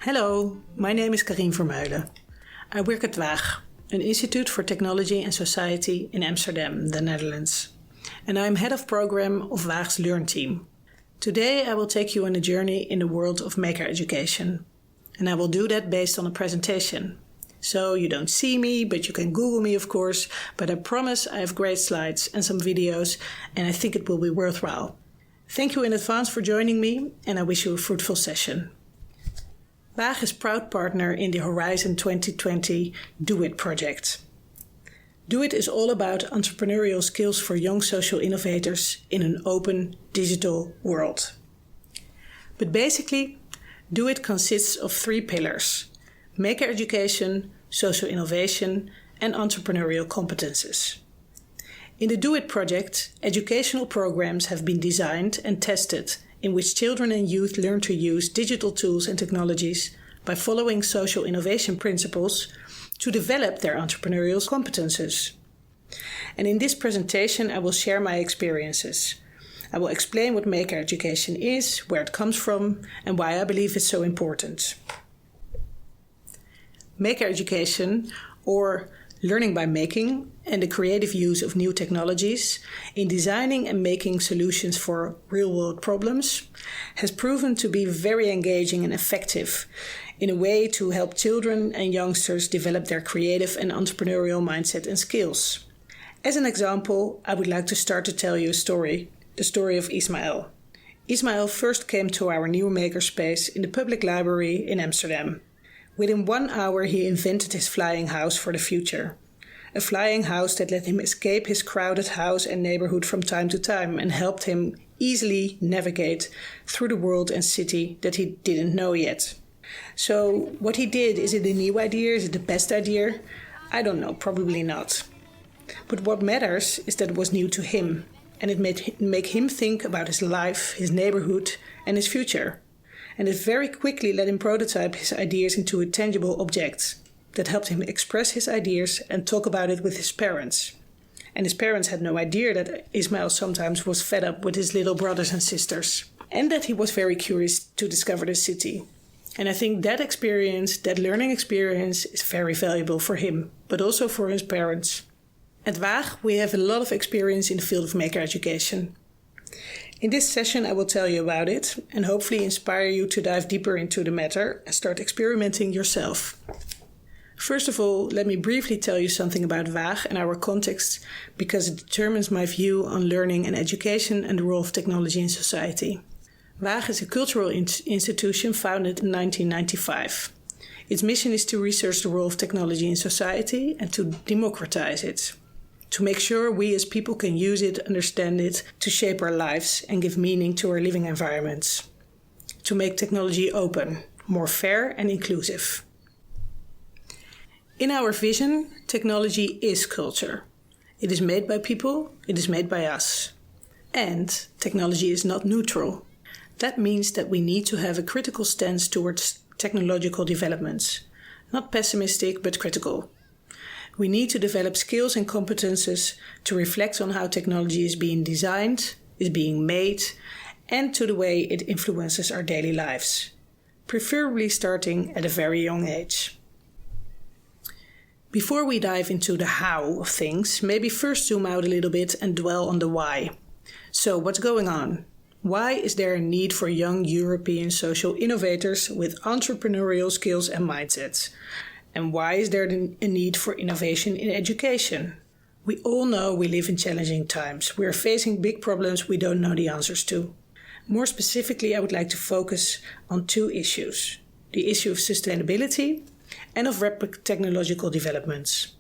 Hello, my name is Karin Vermeulen. I work at DOIT, an Institute for Technology and Society in Amsterdam, the Netherlands. And I'm head of program of DOIT's Learn team. Today I will take you on a journey in the world of maker education. And I will do that based on a presentation. So you don't see me, but you can Google me of course, but I promise I have great slides and some videos and I think it will be worthwhile. Thank you in advance for joining me and I wish you a fruitful session. DOIT is proud partner in the Horizon 2020 DOIT project. DOIT is all about entrepreneurial skills for young social innovators in an open digital world. But basically, DOIT consists of 3 pillars: maker education, social innovation, and entrepreneurial competences. In the DOIT project, educational programs have been designed and tested in which children and youth learn to use digital tools and technologies by following social innovation principles to develop their entrepreneurial competences. And in this presentation, I will share my experiences. I will explain what maker education is, where it comes from, and why I believe it's so important. Maker education, or learning by making, and the creative use of new technologies in designing and making solutions for real-world problems, has proven to be very engaging and effective in a way to help children and youngsters develop their creative and entrepreneurial mindset and skills. As an example, I would like to start to tell you a story, the story of Ismail. Ismail first came to our new makerspace in the public library in Amsterdam. Within 1 hour he invented his flying house for the future. A flying house that let him escape his crowded house and neighborhood from time to time and helped him easily navigate through the world and city that he didn't know yet. So what he did, is it a new idea? Is it the best idea? I don't know, probably not. But what matters is that it was new to him and it made him think about his life, his neighborhood and his future. And it very quickly let him prototype his ideas into a tangible object that helped him express his ideas and talk about it with his parents. And his parents had no idea that Ismail sometimes was fed up with his little brothers and sisters, and that he was very curious to discover the city. And I think that experience, that learning experience, is very valuable for him, but also for his parents. At DOIT, we have a lot of experience in the field of maker education. In this session I will tell you about it and hopefully inspire you to dive deeper into the matter and start experimenting yourself. First of all, let me briefly tell you something about DOIT and our context because it determines my view on learning and education and the role of technology in society. DOIT is a cultural institution founded in 1995. Its mission is to research the role of technology in society and to democratize it. To make sure we as people can use it, understand it, to shape our lives and give meaning to our living environments. To make technology open, more fair and inclusive. In our vision, technology is culture. It is made by people, it is made by us. And technology is not neutral. That means that we need to have a critical stance towards technological developments. Not pessimistic, but critical. We need to develop skills and competences to reflect on how technology is being designed, is being made, and to the way it influences our daily lives, preferably starting at a very young age. Before we dive into the how of things, maybe first zoom out a little bit and dwell on the why. So what's going on? Why is there a need for young European social innovators with entrepreneurial skills and mindsets? And why is there a need for innovation in education? We all know we live in challenging times. We are facing big problems we don't know the answers to. More specifically, I would like to focus on 2 issues. The issue of sustainability and of rapid technological developments.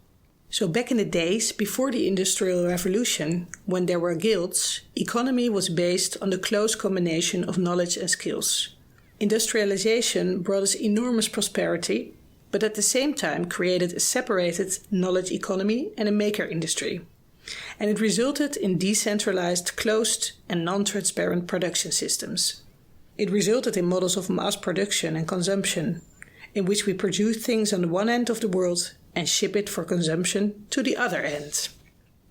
So back in the days before the Industrial Revolution, when there were guilds, economy was based on the close combination of knowledge and skills. Industrialization brought us enormous prosperity, but at the same time created a separated knowledge economy and a maker industry. And it resulted in decentralized, closed and non-transparent production systems. It resulted in models of mass production and consumption, in which we produce things on the one end of the world and ship it for consumption to the other end.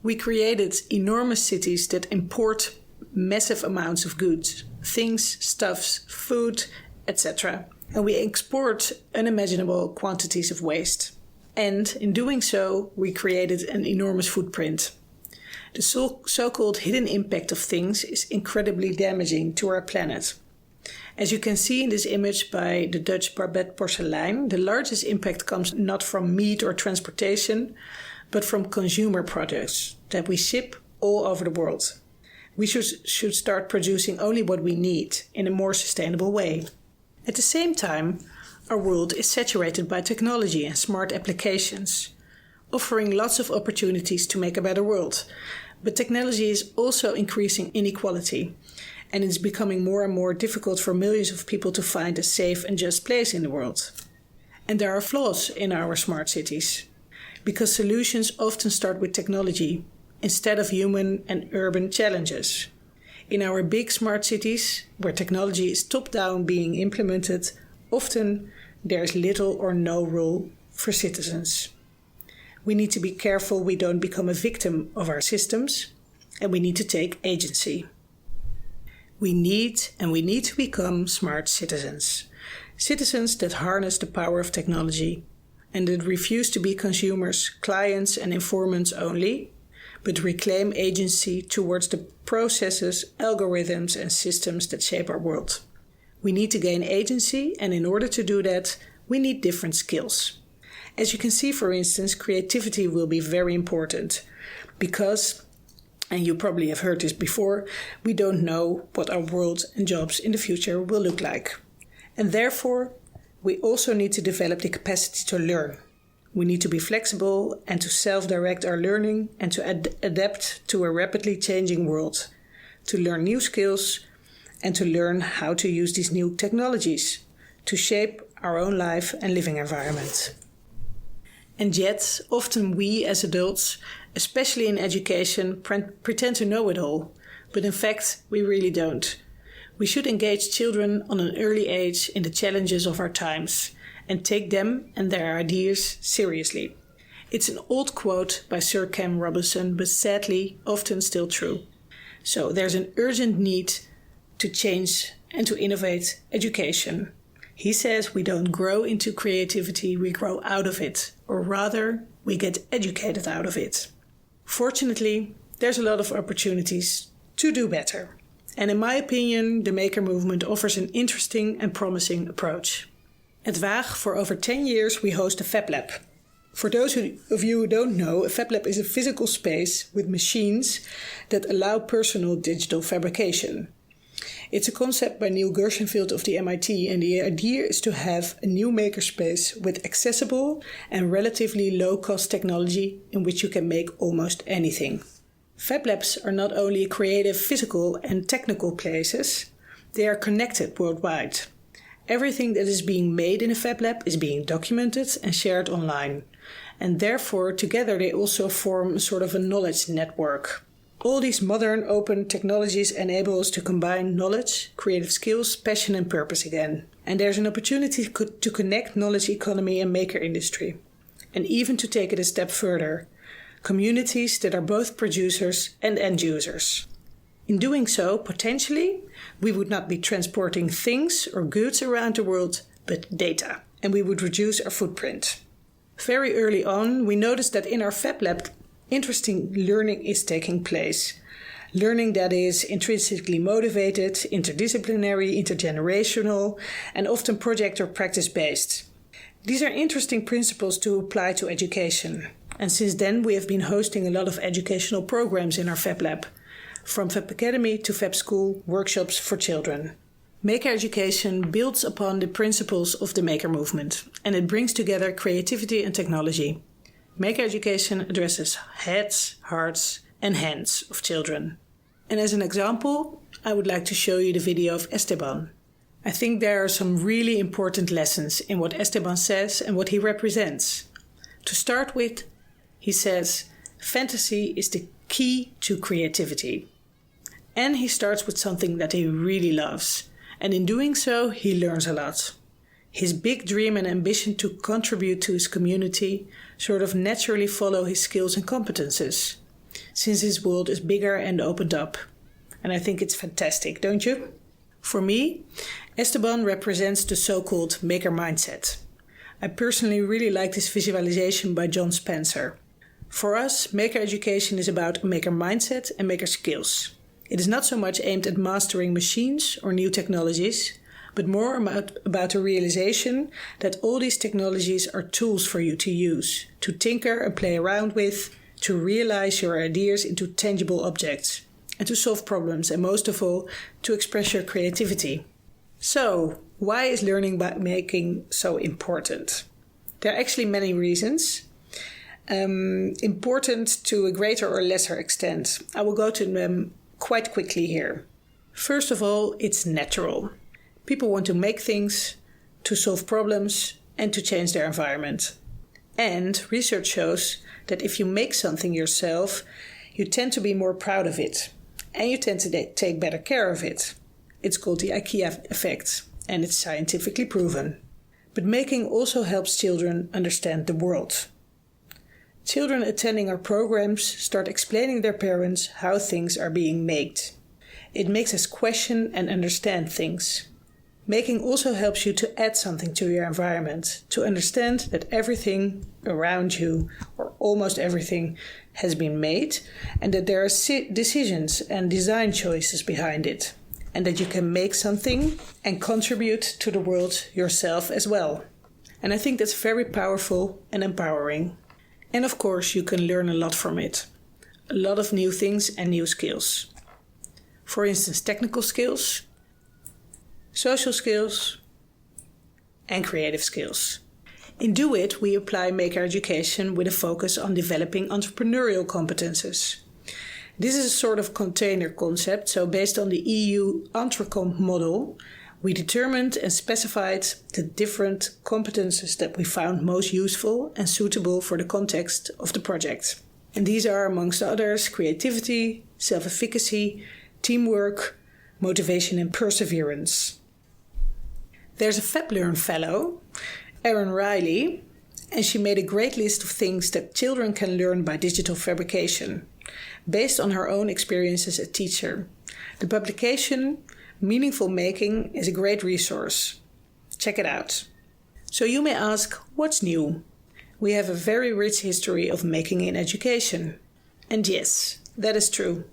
We created enormous cities that import massive amounts of goods, things, stuffs, food, etc., and we export unimaginable quantities of waste. And in doing so, we created an enormous footprint. The so-called hidden impact of things is incredibly damaging to our planet. As you can see in this image by the Dutch Barbet Porcelein, the largest impact comes not from meat or transportation, but from consumer products that we ship all over the world. We should start producing only what we need in a more sustainable way. At the same time, our world is saturated by technology and smart applications, offering lots of opportunities to make a better world. But technology is also increasing inequality, and it's becoming more and more difficult for millions of people to find a safe and just place in the world. And there are flaws in our smart cities, because solutions often start with technology instead of human and urban challenges. In our big smart cities, where technology is top-down being implemented, often there is little or no role for citizens. We need to be careful we don't become a victim of our systems, and we need to take agency. We need to become smart citizens. Citizens that harness the power of technology and that refuse to be consumers, clients and informants only, but reclaim agency towards the processes, algorithms and systems that shape our world. We need to gain agency, and in order to do that, we need different skills. As you can see, for instance, creativity will be very important because, and you probably have heard this before, we don't know what our world and jobs in the future will look like. And therefore, we also need to develop the capacity to learn. We need to be flexible and to self-direct our learning and to adapt to a rapidly changing world, to learn new skills and to learn how to use these new technologies to shape our own life and living environment. And yet, often we as adults, especially in education, pretend to know it all, but in fact, we really don't. We should engage children on an early age in the challenges of our times and take them and their ideas seriously. It's an old quote by Sir Cam Robinson, but sadly, often still true. So there's an urgent need to change and to innovate education. He says we don't grow into creativity, we grow out of it, or rather, we get educated out of it. Fortunately, there's a lot of opportunities to do better. And in my opinion, the Maker Movement offers an interesting and promising approach. At Waag, for over 10 years, we host a Fab Lab. For those of you who don't know, a Fab Lab is a physical space with machines that allow personal digital fabrication. It's a concept by Neil Gershenfield of the MIT, and the idea is to have a new makerspace with accessible and relatively low-cost technology in which you can make almost anything. Fab Labs are not only creative physical and technical places, they are connected worldwide. Everything that is being made in a Fab Lab is being documented and shared online, and therefore together they also form a sort of a knowledge network. All these modern open technologies enable us to combine knowledge, creative skills, passion and purpose again. And there's an opportunity to connect knowledge economy and maker industry, and even to take it a step further, communities that are both producers and end users. In doing so, potentially, we would not be transporting things or goods around the world, but data, and we would reduce our footprint. Very early on, we noticed that in our Fab Lab, interesting learning is taking place. Learning that is intrinsically motivated, interdisciplinary, intergenerational, and often project or practice-based. These are interesting principles to apply to education. And since then, we have been hosting a lot of educational programs in our Fab Lab, from Fab Academy to Fab School, workshops for children. Maker education builds upon the principles of the Maker Movement, and it brings together creativity and technology. Maker education addresses heads, hearts, and hands of children. And as an example, I would like to show you the video of Esteban. I think there are some really important lessons in what Esteban says and what he represents. To start with, he says, fantasy is the key to creativity. And he starts with something that he really loves. And in doing so, he learns a lot. His big dream and ambition to contribute to his community sort of naturally follow his skills and competences, since his world is bigger and opened up. And I think it's fantastic, don't you? For me, Esteban represents the so-called maker mindset. I personally really like this visualization by John Spencer. For us, maker education is about a maker mindset and maker skills. It is not so much aimed at mastering machines or new technologies, but more about the realization that all these technologies are tools for you to use, to tinker and play around with, to realize your ideas into tangible objects, and to solve problems, and most of all, to express your creativity. So, why is learning by making so important? There are actually many reasons. Important to a greater or lesser extent. I will go to them quite quickly here. First of all, it's natural. People want to make things, to solve problems, and to change their environment. And research shows that if you make something yourself, you tend to be more proud of it. And you tend to take better care of it. It's called the IKEA effect, and it's scientifically proven. But making also helps children understand the world. Children attending our programs start explaining their parents how things are being made. It makes us question and understand things. Making also helps you to add something to your environment, to understand that everything around you, or almost everything, has been made, and that there are decisions and design choices behind it, and that you can make something and contribute to the world yourself as well. And I think that's very powerful and empowering. And of course, you can learn a lot from it. A lot of new things and new skills. For instance, technical skills, social skills, and creative skills. In DOIT, we apply maker education with a focus on developing entrepreneurial competences. This is a sort of container concept, so based on the EU Entrecomp model, we determined and specified the different competences that we found most useful and suitable for the context of the project. And these are, amongst others, creativity, self-efficacy, teamwork, motivation and perseverance. There's a FabLearn fellow, Erin Riley, and she made a great list of things that children can learn by digital fabrication, based on her own experiences as a teacher. The publication, Meaningful Making, is a great resource. Check it out. So you may ask, what's new? We have a very rich history of making in education. And yes, that is true.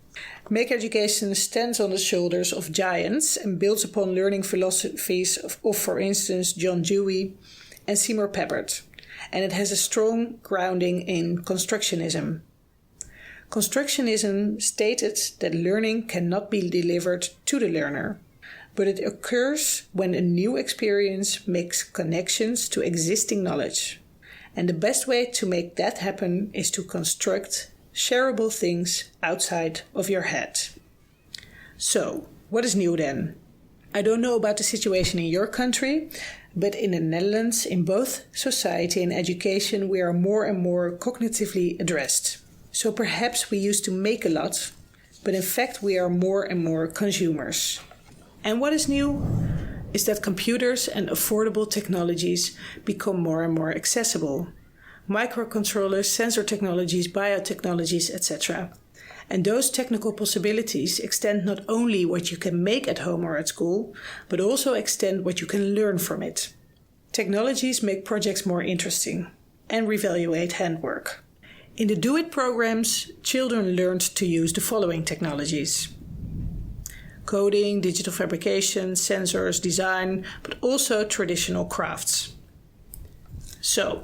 Maker education stands on the shoulders of giants and builds upon learning philosophies of for instance, John Dewey and Seymour Papert. And it has a strong grounding in constructionism. Constructionism stated that learning cannot be delivered to the learner, but it occurs when a new experience makes connections to existing knowledge. And the best way to make that happen is to construct shareable things outside of your head. So, what is new then? I don't know about the situation in your country, but in the Netherlands, in both society and education, we are more and more cognitively addressed. So perhaps we used to make a lot, but in fact we are more and more consumers. And what is new is that computers and affordable technologies become more and more accessible. Microcontrollers, sensor technologies, biotechnologies, etc. And those technical possibilities extend not only what you can make at home or at school, but also extend what you can learn from it. Technologies make projects more interesting and reevaluate handwork. In the DOIT programs, children learned to use the following technologies: coding, digital fabrication, sensors, design, but also traditional crafts. So,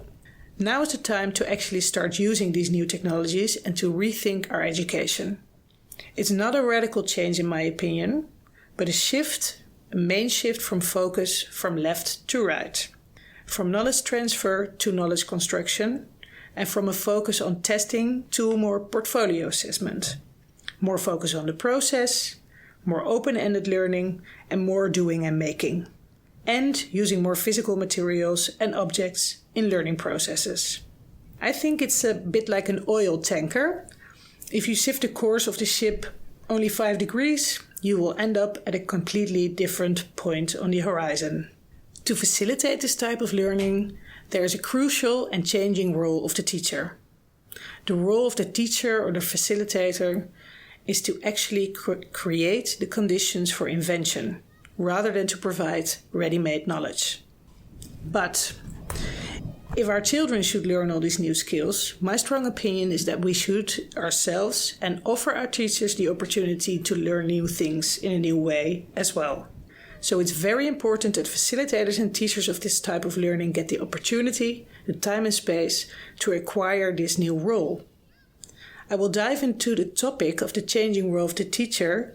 now is the time to actually start using these new technologies and to rethink our education. It's not a radical change in my opinion, but a main shift from focus from left to right. From knowledge transfer to knowledge construction, and from a focus on testing to a more portfolio assessment. More focus on the process, more open-ended learning, and more doing and making. And using more physical materials and objects in learning processes. I think it's a bit like an oil tanker. If you shift the course of the ship only 5 degrees, you will end up at a completely different point on the horizon. To facilitate this type of learning, there is a crucial and changing role of the teacher. The role of the teacher or the facilitator is to actually create the conditions for invention, rather than to provide ready-made knowledge. But if our children should learn all these new skills, my strong opinion is that we should ourselves and offer our teachers the opportunity to learn new things in a new way as well. So it's very important that facilitators and teachers of this type of learning get the opportunity, the time and space to acquire this new role. I will dive into the topic of the changing role of the teacher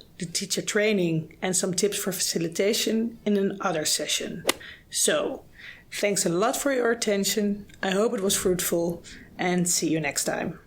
training, and some tips for facilitation in another session. So, thanks a lot for your attention. I hope it was fruitful, and see you next time.